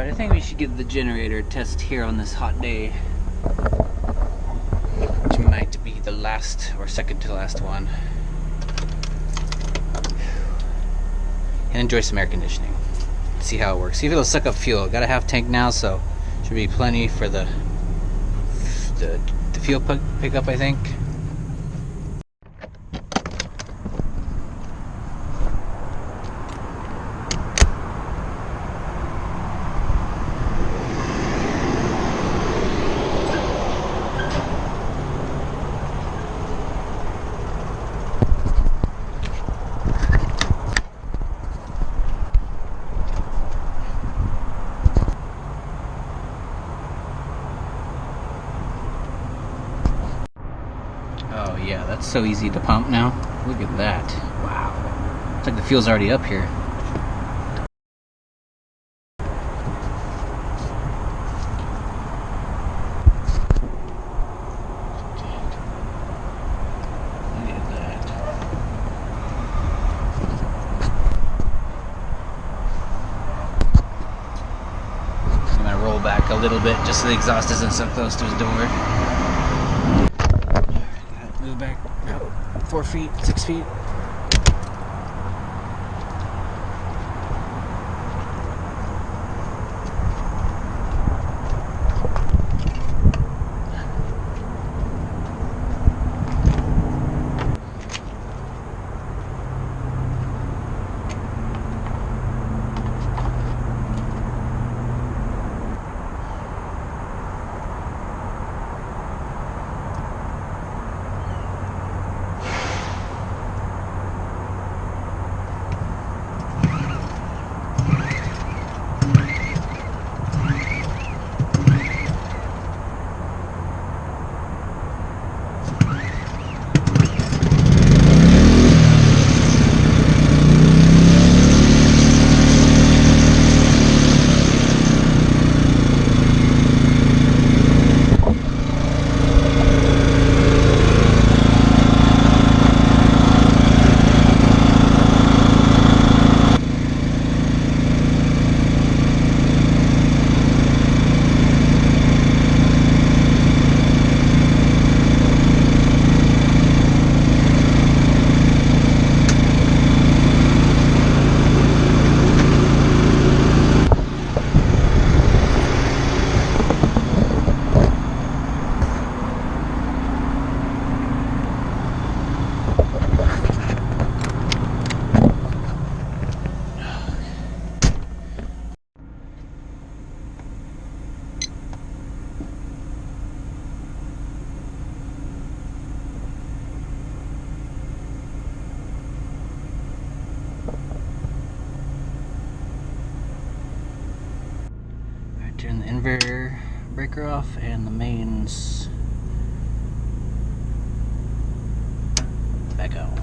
Alright, I think we should give the generator test here on this hot day, which might be the last or second to last one. And enjoy some air conditioning. See how it works. See if it'll suck up fuel. Got a half tank now, so should be plenty for the fuel pickup, I think. Oh yeah, that's so easy to pump now. Look at that. Wow. It's like the fuel's already up here. Look at that. I'm gonna roll back a little bit just so the exhaust isn't so close to his door. Move back about 4 feet, 6 feet. Turn the inverter breaker off and the mains back on.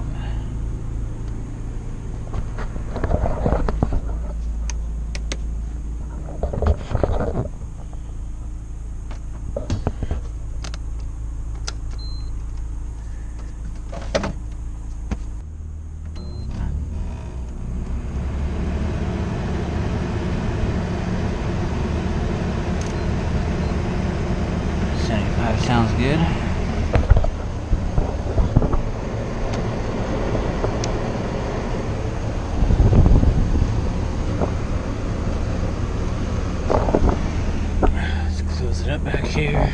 Sounds good. Let's close it up back here.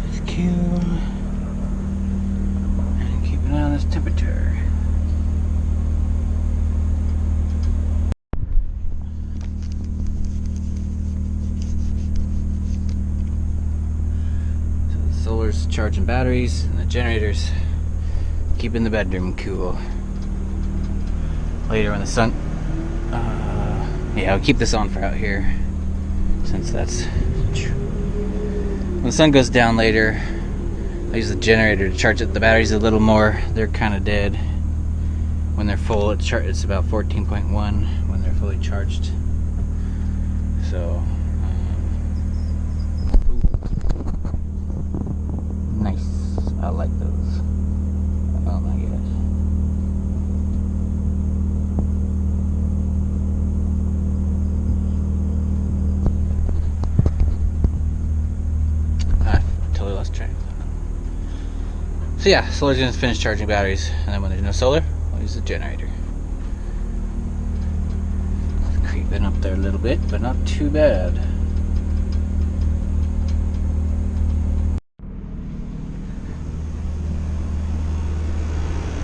Let's Q and keep an eye on this temperature. Solar's charging batteries, and the generator's keeping the bedroom cool. Later when the sun, yeah, I'll keep this on for out here, since that's, when the sun goes down later, I use the generator to charge it. The batteries a little more, they're kind of dead. When they're full, it's about 14.1 when they're fully charged. So, nice. I like those. Oh my gosh. So yeah, solar's gonna finish charging batteries, and then when there's no solar, we'll use the generator. Creeping up there a little bit, but not too bad.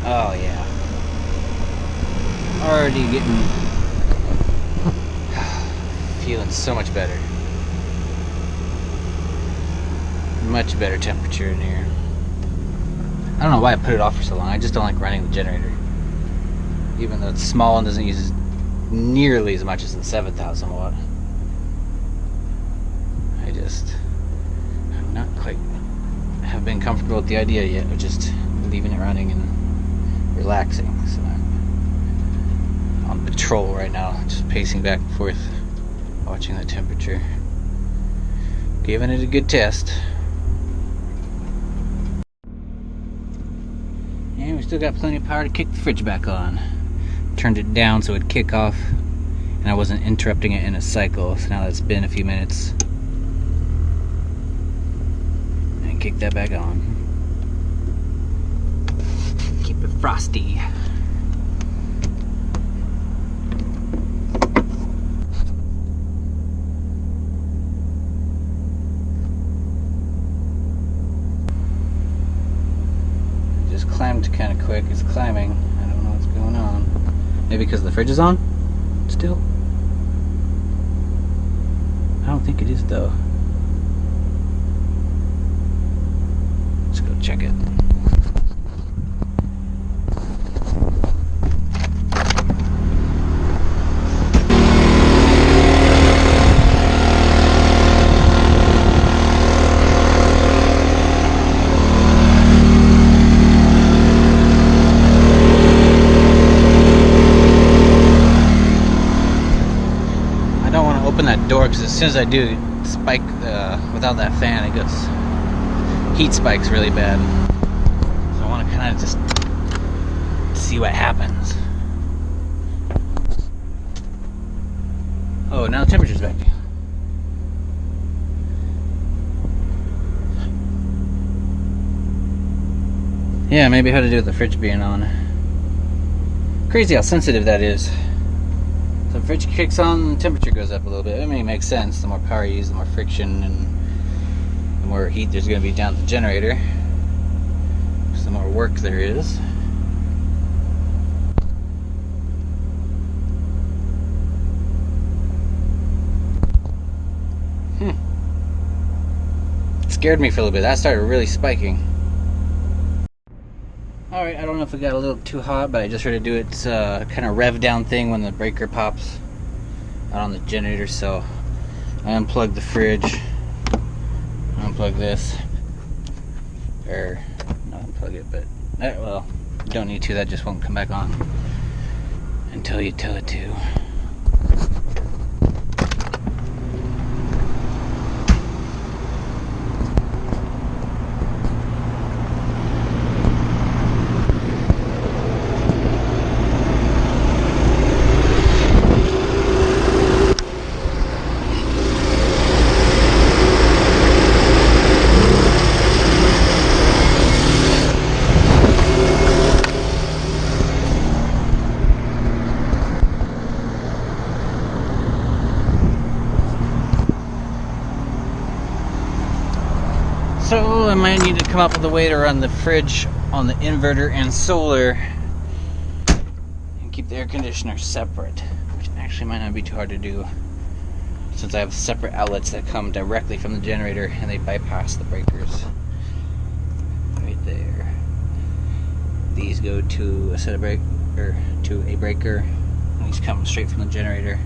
Oh yeah. Already getting feeling so much better. Much better temperature in here. I don't know why I put it off for so long. I just don't like running the generator. Even though it's small and doesn't use nearly as much as the 7,000 watt. I'm not quite have been comfortable with the idea yet of just leaving it running and relaxing. So I'm on patrol right now, just pacing back and forth, watching the temperature. Giving it a good test. And we still got plenty of power to kick the fridge back on. Turned it down so it'd kick off and I wasn't interrupting it in a cycle. So now that it's been a few minutes, and kick that back on. Keep it frosty. Just climbed kind of quick. It's climbing. I don't know what's going on. Maybe because the fridge is on still? I don't think it is though. Let's go check it. Open that door because as soon as I do spike without that fan, it goes heat spikes really bad. So I want to kind of just see what happens. Oh, now the temperature's back down. Yeah, maybe it had to do with the fridge being on. Crazy how sensitive that is. So the fridge kicks on, the temperature goes up a little bit. I mean, it makes sense. The more power you use, the more friction and the more heat there's going to be down at the generator. So the more work there is. Scared me for a little bit. That started really spiking. Alright, I don't know if it got a little too hot, but I just heard it do its kind of rev down thing when the breaker pops out on the generator, so I unplugged the fridge, unplug this, or not unplug it, but, well, you don't need to, that just won't come back on until you tell it to. So I might need to come up with a way to run the fridge on the inverter and solar and keep the air conditioner separate, which actually might not be too hard to do since I have separate outlets that come directly from the generator and they bypass the breakers right there. These go to a set of to a breaker, and these come straight from the generator,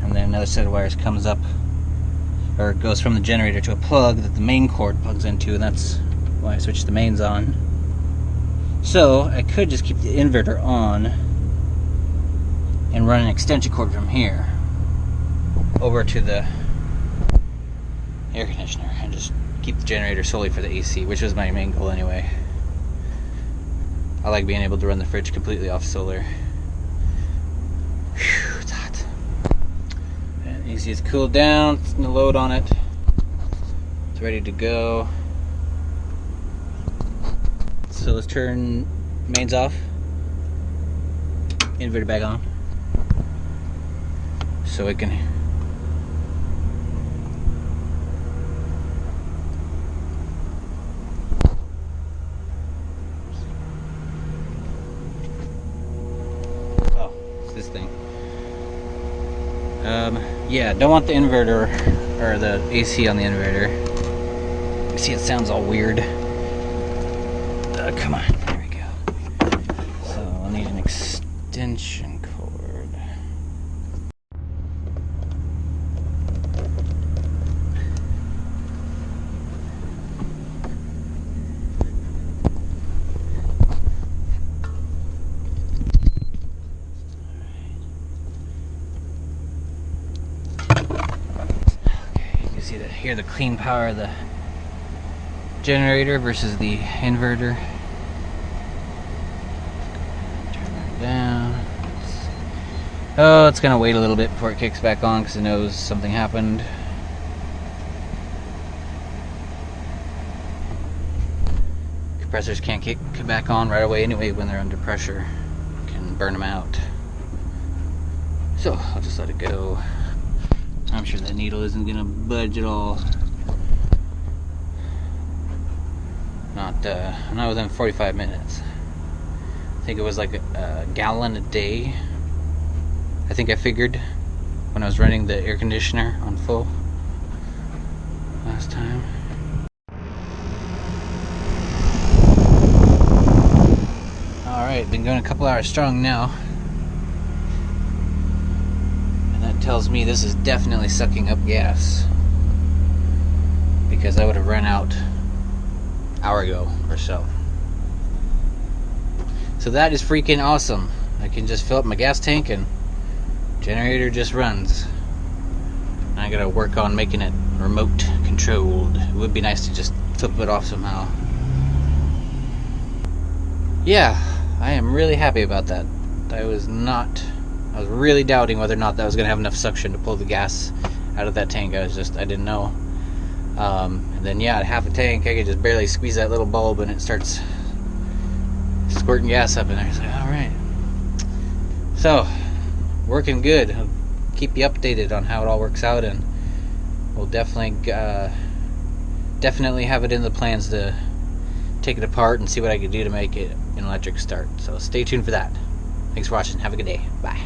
and then another set of wires comes up or goes from the generator to a plug that the main cord plugs into, and that's why I switched the mains on. So I could just keep the inverter on and run an extension cord from here over to the air conditioner and just keep the generator solely for the AC, which was my main goal anyway. I like being able to run the fridge completely off solar. Whew, it's hot. And AC is cooled down, it's no load on it. It's ready to go. Let's So let's turn mains off, inverter back on, so it can. Oh, it's this thing. Yeah, don't want the inverter or the AC on the inverter. You see, it sounds all weird. Come on, there we go. So I'll need an extension cord. Okay, you can see here the clean power of the generator versus the inverter. Turn that down. Oh, it's gonna wait a little bit before it kicks back on because it knows something happened. Compressors can't kick back on right away anyway when they're under pressure. Can burn them out. So I'll just let it go. I'm sure that needle isn't gonna budge at all. Not within 45 minutes. I think it was like a gallon a day. I think I figured when I was running the air conditioner on full last time. Alright, been going a couple hours strong now. And that tells me this is definitely sucking up gas, because I would have run out hour ago or so. So that is freaking awesome. I can just fill up my gas tank and generator just runs. I gotta work on making it remote controlled. It would be nice to just flip it off somehow. Yeah, I am really happy about that. I was really doubting whether or not that was gonna have enough suction to pull the gas out of that tank. I didn't know. And then yeah, at half a tank, I could just barely squeeze that little bulb and it starts squirting gas up in there. It's like, alright. So, working good. I'll keep you updated on how it all works out, and we'll definitely have it in the plans to take it apart and see what I can do to make it an electric start. So stay tuned for that. Thanks for watching. Have a good day. Bye.